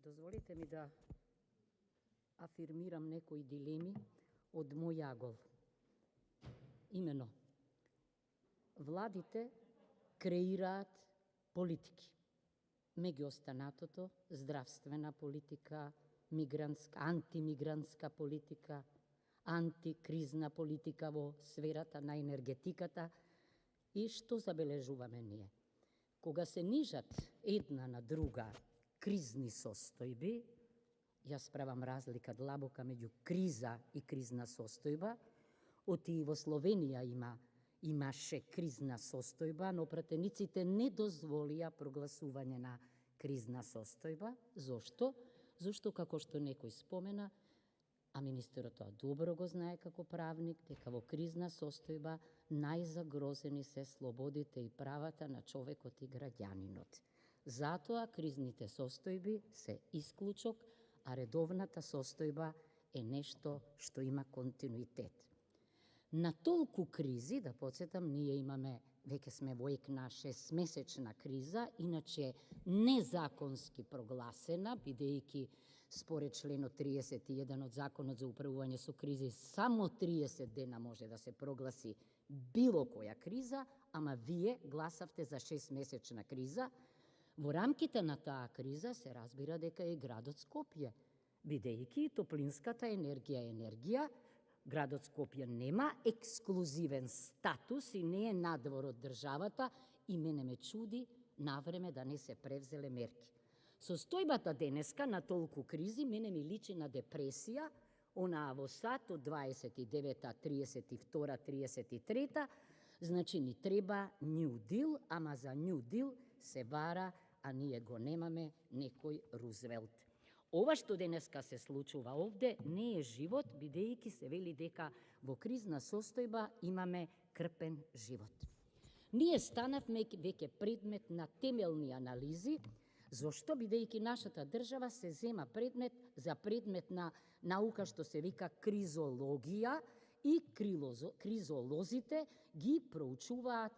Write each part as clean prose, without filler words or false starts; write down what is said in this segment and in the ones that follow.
Дозволите ми да афирмирам некои дилеми од мој агол. Имено, владите креираат политики. Меѓу останатото, здравствена политика, антимигрантска политика, антикризна политика во сферата на енергетиката. И што забележуваме ние? Кога се нижат една на друга кризни состојби, јас правам разлика длабока меѓу криза и кризна состојба, оти и во Словенија имаше кризна состојба, но пратениците не дозволија прогласување на кризна состојба. Зошто? Зошто, како што некој спомена, а министерот тоа добро го знае како правник, дека во кризна состојба најзагрозени се слободите и правата на човекот и граѓанинот. Затоа кризните состојби се исклучок, а редовната состојба е нешто што има континуитет. На толку кризи, да подсетам, ние имаме, веќе сме во ек на 6-месечна криза, иначе незаконски прогласена, бидејќи според членот 31 од Законот за управување со кризи, само 30 дена може да се прогласи било која криза, ама вие гласавте за 6-месечна криза. Во рамките на таа криза се разбира дека е градот Скопје, бидејќи топлинската енергија е енергија. Градот Скопје нема ексклузивен статус и не е надвор од државата и мене ме чуди навреме да не се превзеле мерки. Состојбата денеска на толку кризи мене ми личи на депресија, онаа во САД од 29-та, 32-та, 33-та, значи ни треба New Deal, ама за New Deal се бара, а ние го немаме некој Рузвелт. Ова што денеска се случува овде не е живот, бидејќи се вели дека во кризна состојба имаме крпен живот. Ние станавме веќе предмет на темелни анализи, зошто бидејќи нашата држава се зема предмет на наука што се вика кризологија и кризолозите ги проучуваат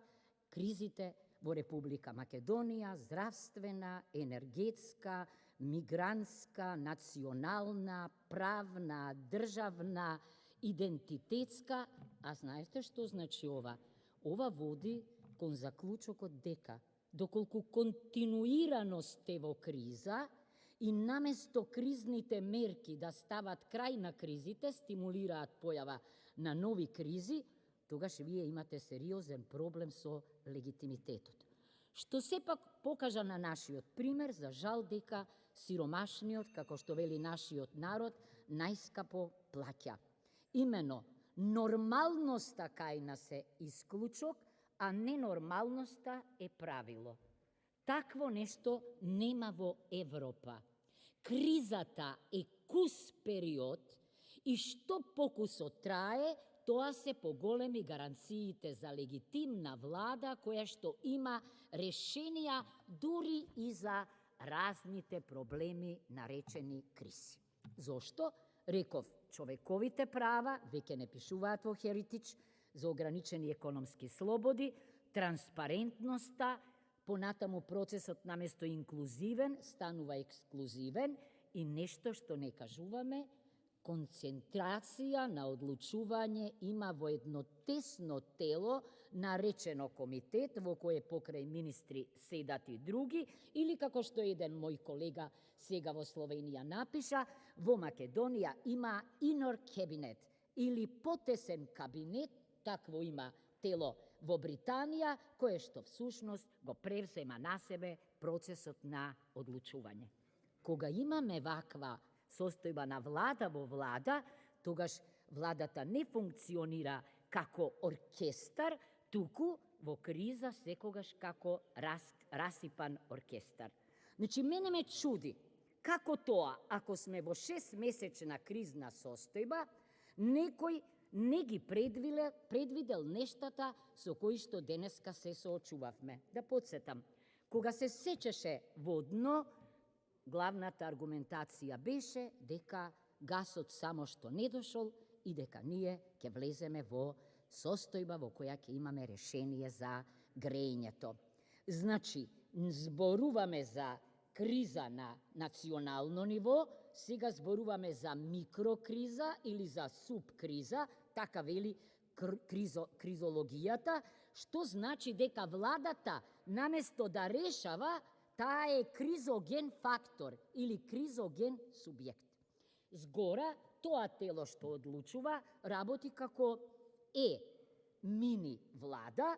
кризите во Република Македонија, здравствена, енергетска, мигрантска, национална, правна, државна, идентитетска. А знаете што значи ова? Ова води кон заклучокот дека доколку континуирано сте во криза и наместо кризните мерки да стават крај на кризите, стимулираат појава на нови кризи, тогаш вие имате сериозен проблем со легитимитетот. Што сепак покажа на нашиот пример, за жал дека сиромашниот, како што вели нашиот народ, најскапо плаќа. Имено, нормалноста кај нас е исклучок, а ненормалноста е правило. Такво нешто нема во Европа. Кризата е кус период и што покусот трае, тоа се поголеми гаранциите за легитимна влада која што има решенија дури и за разните проблеми наречени кризи. Зошто? Реков, човековите права, веќе не пишуваат во Херитич, за ограничени економски слободи, транспарентноста, понатаму процесот наместо инклузивен станува ексклузивен и нешто што не кажуваме, концентрација на одлучување има во едно тесно тело, наречено комитет, во кое покрај министри седат и други, или како што еден мој колега сега во Словенија напиша, во Македонија има inner cabinet, или потесен кабинет, такво има тело во Британија, кое што всушност го превзема на себе процесот на одлучување. Кога имаме ваква состојба на влада во влада, тогаш владата не функционира како оркестар, туку во криза секогаш како расипан оркестар. Значи, мене ме чуди како тоа, ако сме во 6-месечна кризна состојба, некој не ги предвидел нештата со кои што денеска се соочувавме. Да подсетам, кога се сечеше во дно, главната аргументација беше дека гасот само што не дошол и дека ние ќе влеземе во состојба во која ќе имаме решение за грејењето. Значи, зборуваме за криза на национално ниво, сега зборуваме за микрокриза или за субкриза, така вели кризологијата, што значи дека владата, наместо да решава, таа е кризоген фактор или кризоген субјект. Згора, тоа тело што одлучува, работи како мини влада,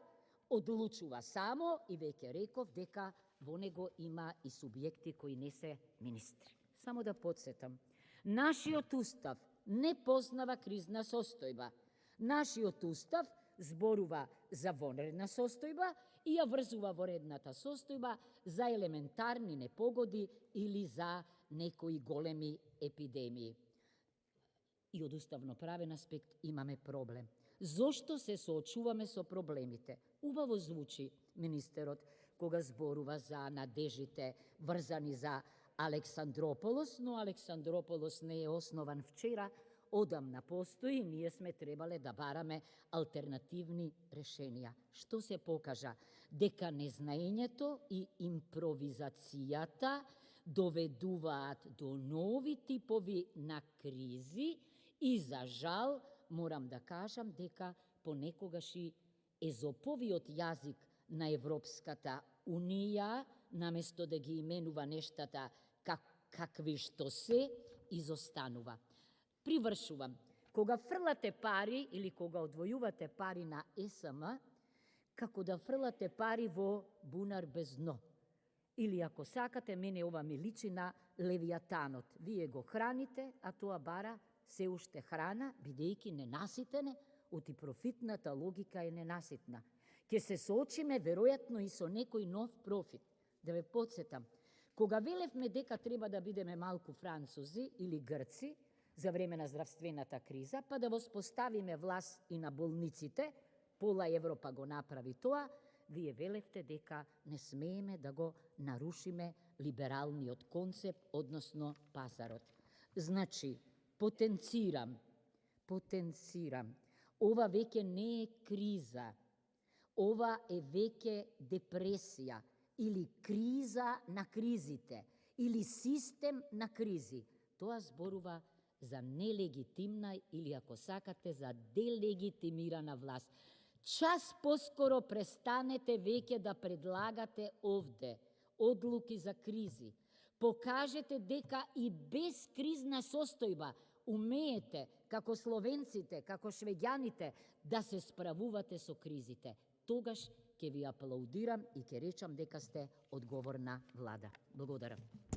одлучува само и веќе реков дека во него има и субјекти кои не се министри. Само да подсетам, нашиот устав не познава кризна состојба. Нашиот устав зборува за вонредна состојба и ја врзува воредната состојба за елементарни непогоди или за некои големи епидемии. И од уставноправен аспект имаме проблем. Зошто се соочуваме со проблемите? Убаво звучи министерот кога зборува за надежите врзани за Александрополос, но Александрополос не е основан вчера, одамна постои, ние сме требале да бараме алтернативни решенија. Што се покажа? Дека незнаењето и импровизацијата доведуваат до нови типови на кризи и за жал морам да кажам дека понекогаш и езоповиот јазик на Европската Унија, наместо да ги именува нештата какви што се, изостанува. Привршувам. Кога фрлате пари или кога одвојувате пари на ЕСМ, како да фрлате пари во бунар без дно. Или ако сакате, мене ова ми личи на Левијатанот. Вие го храните, а тоа бара се уште храна, бидејќи ненаситене, оти профитната логика е ненаситна. Ке се соочиме веројатно и со некој нов профит. Да ве подсетам, кога велевме дека треба да бидеме малку французи или грци за време на здравствената криза, па да воспоставиме власт и на болниците, пола Европа го направи тоа, вие велевте дека не смееме да го нарушиме либералниот концепт, односно пазарот. Значи, потенцирам, ова веќе не е криза, ова е веќе депресија или криза на кризите, или систем на кризи. Тоа зборува за нелегитимна или, ако сакате, за делегитимирана власт. Час поскоро престанете веќе да предлагате овде одлуки за кризи. Покажете дека и без кризна состојба умеете, како словенците, како швеѓаните, да се справувате со кризите. Тогаш ќе ви аплаудирам и ќе речам дека сте одговорна влада. Благодарам.